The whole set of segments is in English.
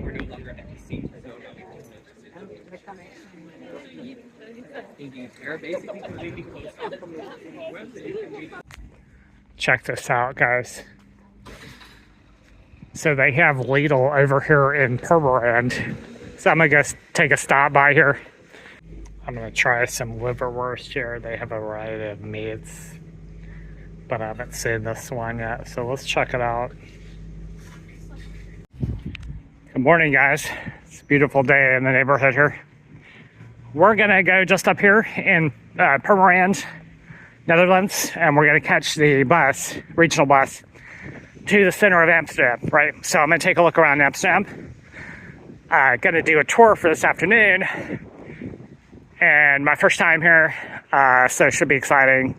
we're no longer at the same zone. They're basically completely closed off. Check this out, guys. So they have Lidl over here in Permerand. So I'm gonna go take a stop by here. I'm gonna try some liverwurst here. They have a variety of meats, but I haven't seen this one yet. So let's check it out. Good morning, guys. It's a beautiful day in the neighborhood here. We're gonna go just up here in Permerand, Netherlands, and we're gonna catch the bus, regional bus, to the center of Amsterdam, right? So I'm gonna take a look around Amsterdam. Gonna do a tour for this afternoon, and my first time here, so it should be exciting.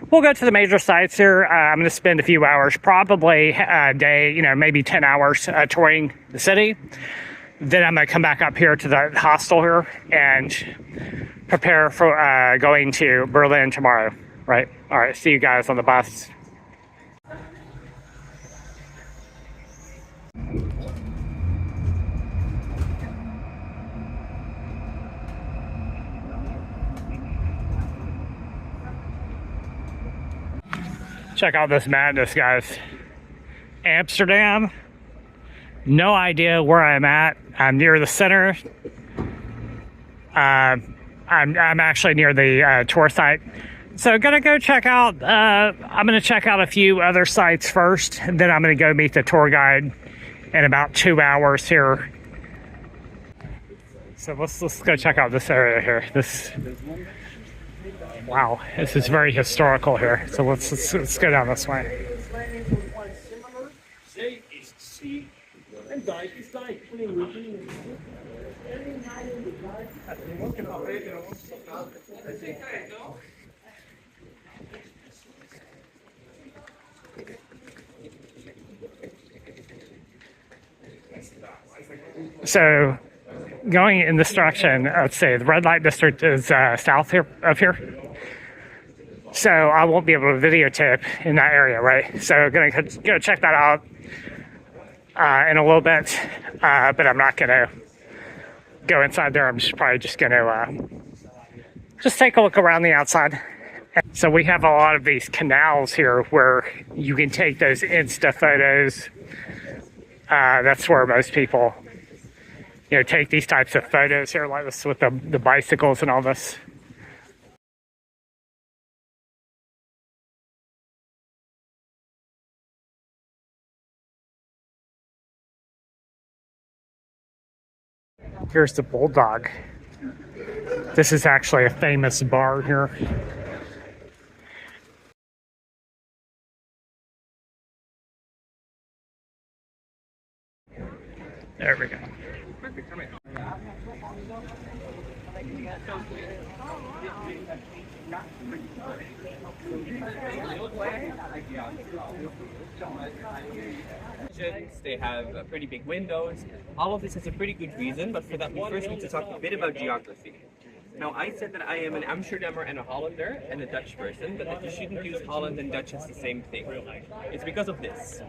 We'll go to the major sites here. I'm gonna spend a few hours, probably a day, maybe 10 hours touring the city. Then I'm gonna come back up here to the hostel here and prepare for going to Berlin tomorrow, right? All right, see you guys on the bus. Check out this madness, guys. Amsterdam. No idea where I'm at. I'm near the center. I'm actually near the tour site. So gonna go check out, I'm gonna check out a few other sites first, and then I'm gonna go meet the tour guide in about 2 hours here. So let's go check out this area here. Wow, this is very historical here. So let's go down this way. So going in this direction, let's say the red light district is south here, up here. So I won't be able to videotape in that area, right? So I'm gonna go check that out in a little bit, but I'm not gonna go inside there. I'm probably just gonna just take a look around the outside. So we have a lot of these canals here where you can take those Insta photos. That's where most people, take these types of photos here, like this with the bicycles and all this. Here's the Bulldog. This is actually a famous bar here. There we go. They have pretty big windows. All of this has a pretty good reason, but for that we first need to talk a bit about geography. Now, I said that I am an Amsterdammer and a Hollander and a Dutch person, but that you shouldn't use Holland and Dutch as the same thing. It's because of this.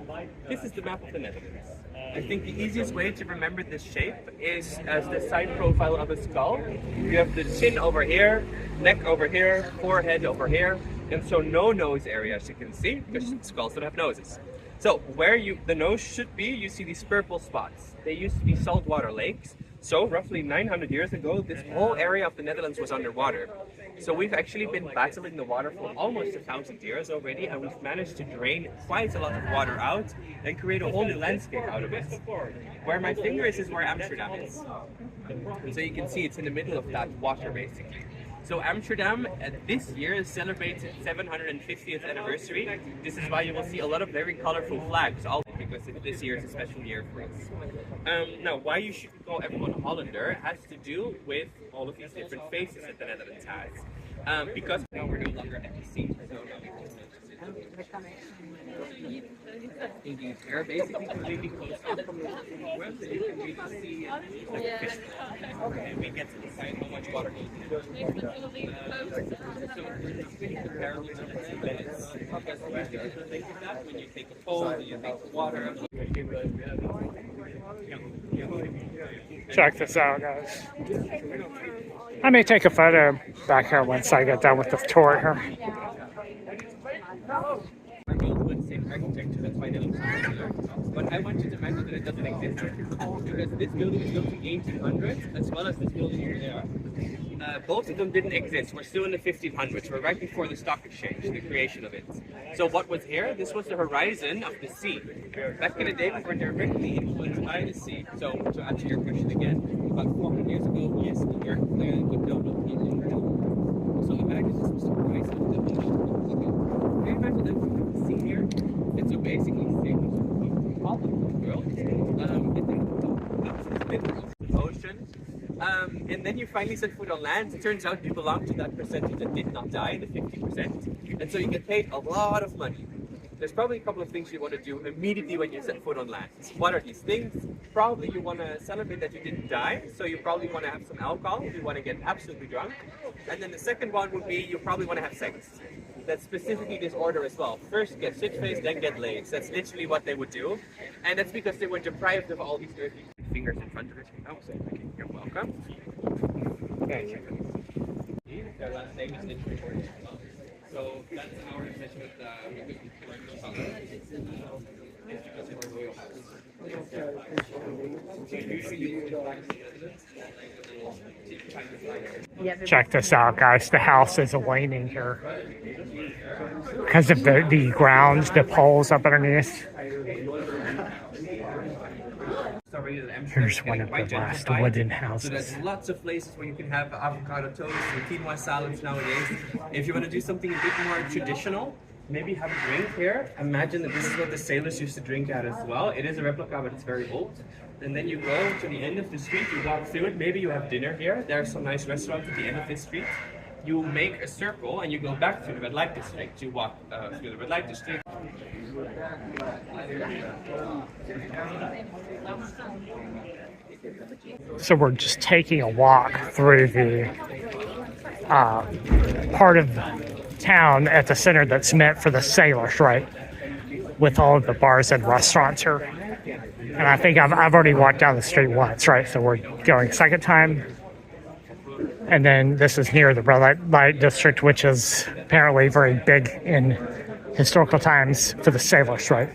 This is the map of the Netherlands. I think the easiest way to remember this shape is as the side profile of a skull. You have the chin over here, neck over here, forehead over here, and so no nose area, as you can see, because skulls don't have noses. So where the nose should be, you see these purple spots. They used to be saltwater lakes. So roughly 900 years ago, this whole area of the Netherlands was underwater. So we've actually been battling the water for almost 1,000 years already, and we've managed to drain quite a lot of water out and create a whole new landscape out of it. Where my finger is where Amsterdam is. And so you can see it's in the middle of that water, basically. So Amsterdam this year celebrates its 750th anniversary. This is why you will see a lot of very colorful flags, all because this year is a special year for us. Now, why you should call everyone Hollander has to do with all of these different faces that the Netherlands has. Because now we're no longer at the same zone. They're basically completely closed off. We can see like fish. And we get to decide how much water goes in. So it's really comparable to the 2 minutes. Because you have to think of that when you take a phone, you take water. Check this out, guys. I may take a photo back here once I get done with this tour here. Are built with the same architecture, that's why they look so similar. But I want you to imagine that it doesn't exist because this building is built in the 1800s as well as this building over there. Both of them didn't exist. We're still in the 1500s. We're right before the stock exchange, the creation of it. So what was here? This was the horizon of the sea. Back in the day, we were directly influenced by the sea. So to answer your question again, about 400 years ago, yes, the earth clearly would build up the underground. So imagine this was the horizon of the sea. Can you imagine that we have the sea here? And so basically, things all over the world. And then up to the middle of the ocean. And then you finally set foot on land. It turns out you belong to that percentage that did not die, the 50%. And so you get paid a lot of money. There's probably a couple of things you want to do immediately when you set foot on land. What are these things? Probably you want to celebrate that you didn't die. So you probably want to have some alcohol. You want to get absolutely drunk. And then the second one would be you probably want to have sex. That's specifically this order as well. First get shit-faced, then get laid. That's literally what they would do. And that's because they were deprived of all these dirty fingers in front of it. Oh, so you're welcome. Thank you. Their last name is literally Orange. So that's our obsession with the commercial color. It's because it's a royal house. Check this out, guys. The house is waning here because of the ground, the poles up underneath. Here's one of the last wooden houses. So there's lots of places where you can have avocado toast and quinoa salads nowadays. If you want to do something a bit more traditional, maybe have a drink here. Imagine that this is what the sailors used to drink at as well. It is a replica, but it's very old. And then you go to the end of the street, you walk through it. Maybe you have dinner here. There are some nice restaurants at the end of this street. You make a circle and you go back to the red light district. You walk through the red light district. So we're just taking a walk through the part of town at the center that's meant for the sailors, right? With all of the bars and restaurants here. And I think I've already walked down the street once, right? So we're going second time. And then this is near the red light district, which is apparently very big in historical times for the sailors, right?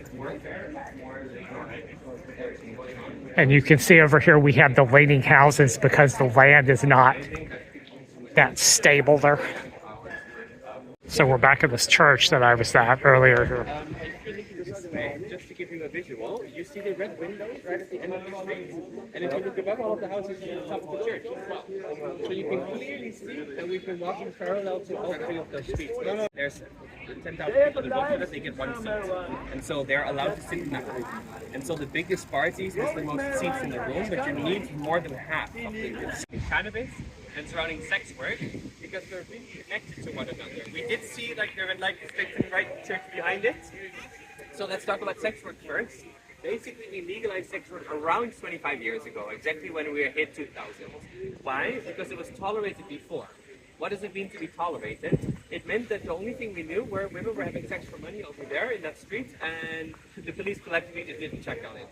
And you can see over here we have the waiting houses because the land is not that stable there. So we're back at this church that I was at earlier here. Just to give you a visual, you see the red windows right at the end of the street, and if you look above all of the houses, you see the top of the church as well. So you can clearly see that we've been walking parallel to all three of those streets. There's 10,000 people that go through that, they get one seat, and so they're allowed to sit in that room. And so the biggest parties is the most seats in the room, but you need more than half of the cannabis and surrounding sex work because they're really connected to one another. We did see like the red light district right church behind it. So let's talk about sex work first. Basically, we legalized sex work around 25 years ago, exactly when we hit 2000. Why? Because it was tolerated before. What does it mean to be tolerated? It meant that the only thing we knew were women were having sex for money over there in that street, and the police collectively just didn't check on it.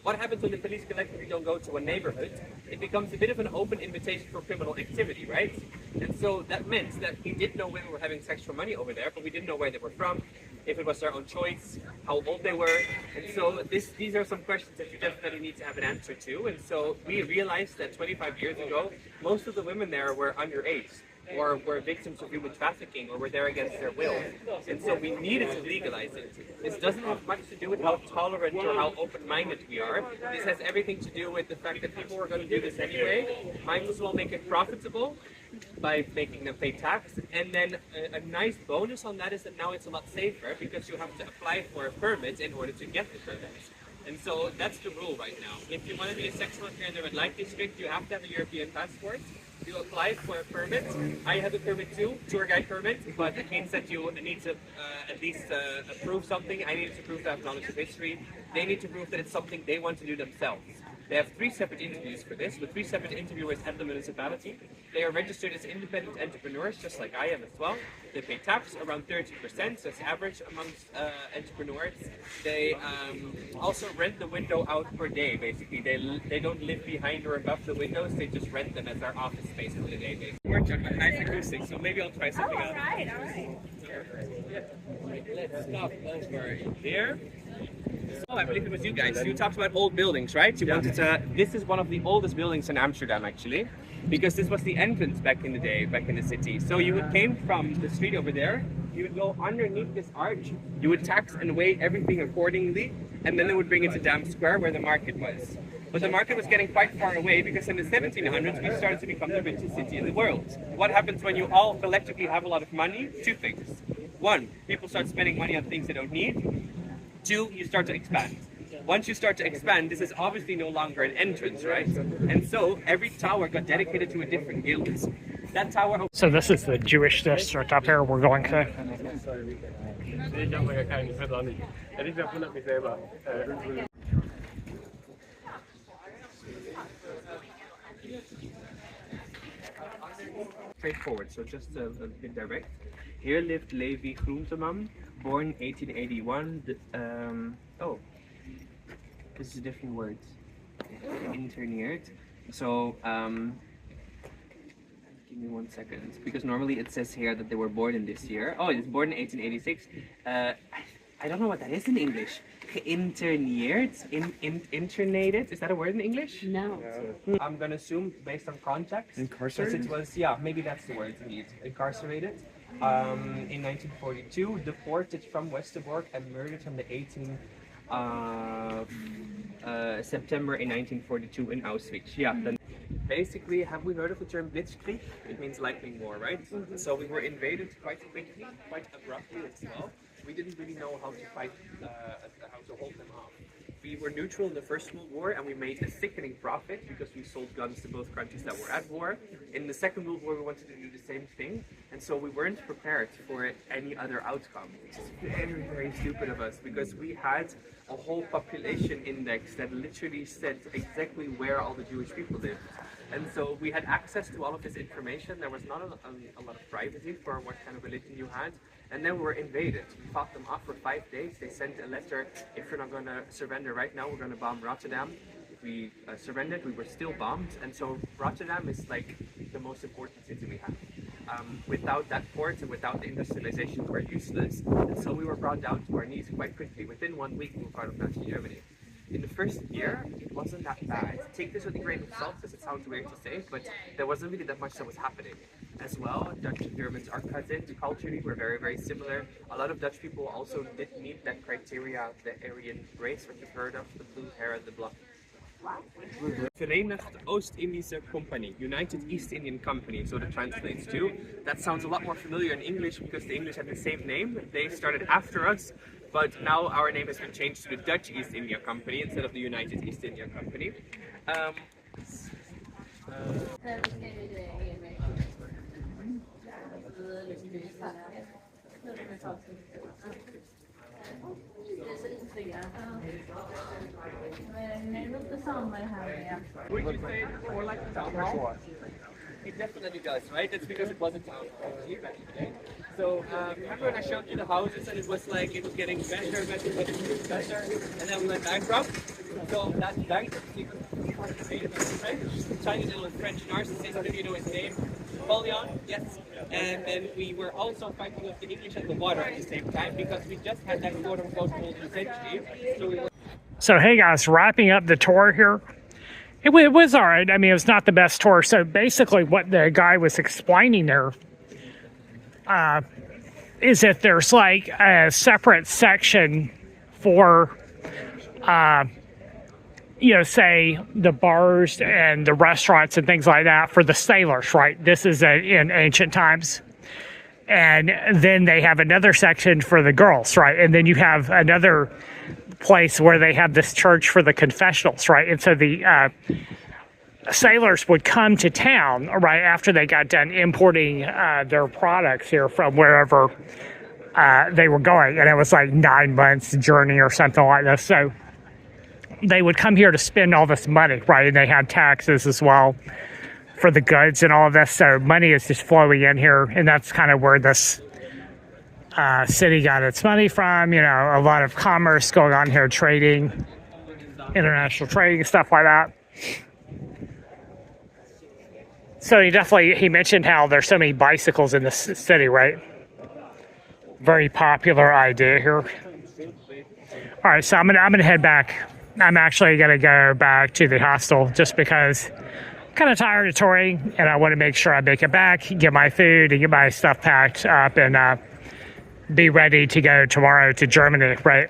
What happens when the police collectively don't go to a neighborhood? It becomes a bit of an open invitation for criminal activity, right? And so that meant that we did know women were having sex for money over there, but we didn't know where they were from, if it was their own choice, how old they were. And so these are some questions that you definitely need to have an answer to. And so we realized that 25 years ago, most of the women there were underage, or were victims of human trafficking, or were there against their will. And so we needed to legalize it. This doesn't have much to do with how tolerant or how open-minded we are. This has everything to do with the fact that people were going to do this anyway. Might as well make it profitable by making them pay tax. And then a nice bonus on that is that now it's a lot safer because you have to apply for a permit in order to get the permit. And so that's the rule right now. If you want to be a sex worker in the red light district, you have to have a European passport. You apply for a permit. I have a permit too, tour guide permit, but it means that you need to at least approve something. I need to prove that I have knowledge of history. They need to prove that it's something they want to do themselves. They have 3 separate interviews for this, with 3 separate interviewers at the municipality. They are registered as independent entrepreneurs, just like I am as well. They pay tax around 30%, so it's average amongst entrepreneurs. They also rent the window out per day, basically. They don't live behind or above the windows, they just rent them as their office space for the day, basically. Worked on nice acoustics, so maybe I'll try something else. Alright. Let's stop over here. So I believe it was you guys. You talked about old buildings, right? You wanted to. This is one of the oldest buildings in Amsterdam, actually, because this was the entrance back in the day, back in the city. So you came from the street over there. You would go underneath this arch. You would tax and weigh everything accordingly, and then they would bring it to Dam Square, where the market was. But the market was getting quite far away because in the 1700s we started to become the richest city in the world. What happens when you all collectively have a lot of money? 2 things. 1, people start spending money on things they don't need. 2, you start to expand. Once you start to expand, this is obviously no longer an entrance, right? And so every tower got dedicated to a different guild. That tower. So this is the Jewish district up here we're going to. Straightforward, so just a bit direct. Here lived Levi Groenteman, born 1881. Oh, this is a different word. Interneerd. So, give me 1 second, because normally it says here that they were born in this year. Oh, it's born in 1886. I don't know what that is in English. Geïnterneerd? Internated? Is that a word in English? No. I'm gonna assume based on context. Incarcerated? It was, yeah, maybe that's the word indeed. Incarcerated. In 1942, deported from Westerbork and murdered on the 18th September in 1942 in Auschwitz. Yeah. Then basically, have we heard of the term blitzkrieg? It means lightning war, right? So we were invaded quite quickly, quite abruptly as well. We didn't really know how to fight, how to hold them off. We were neutral in the First World War and we made a sickening profit because we sold guns to both countries that were at war. In the Second World War we wanted to do the same thing, and so we weren't prepared for any other outcome, which is very, very stupid of us, because we had a whole population index that literally said exactly where all the Jewish people lived. And so we had access to all of this information. There was not a lot of privacy for what kind of religion you had. And then we were invaded. We fought them off for 5 days. They sent a letter, if you're not going to surrender right now, we're going to bomb Rotterdam. If we surrendered, we were still bombed. And so Rotterdam is like the most important city we have. Without that port and without the industrialization, we're useless. And so we were brought down to our knees quite quickly. Within 1 week, we were part of Nazi Germany. In the first year, it wasn't that bad. Take this with a grain of salt, because it sounds weird to say, but there wasn't really that much that was happening. As well, Dutch and Germans are cousins. Culturally, we're very, very similar. A lot of Dutch people also did meet that criteria, the Aryan race, what you've heard of, the blue hair and the blonde. Verenigd Oost-Indische Company, United East Indian Company, so that translates to. That sounds a lot more familiar in English because the English have the same name. They started after us, but now our name has been changed to the Dutch East India Company instead of the United East India Company. Would you say it's more like a town hall? It definitely does, right? That's because it was a town hall back in the day. So remember when I showed you the houses and it was like it was getting better, and then we went bankrupt? So that bankruptcy was created by the French, tiny little French narcissist, if you know his name, Napoleon, yes. And then we were also fighting with the English and the water at the same time because we just had that quote-unquote golden century. So hey guys, wrapping up the tour here. It was all right. I mean, it was not the best tour. So basically what the guy was explaining there is that there's like a separate section for, you know, say the bars and the restaurants and things like that for the sailors, right? This is in ancient times. And then they have another section for the girls, right? And then you have another place where they have this church for the confessionals, right? And so the sailors would come to town right after they got done importing their products here from wherever they were going, and it was like 9 months journey or something like this. So they would come here to spend all this money, right? And they had taxes as well for the goods and all of this. So money is just flowing in here, and that's kind of where this city got its money from. You know, a lot of commerce going on here, trading, international trading, stuff like that. So he mentioned how there's so many bicycles in this city, right? Very popular idea here. All right, so I'm gonna head back. I'm actually gonna go back to the hostel just because I'm kind of tired of touring, and I want to make sure I make it back, get my food, and get my stuff packed up, and be ready to go tomorrow to Germany, right?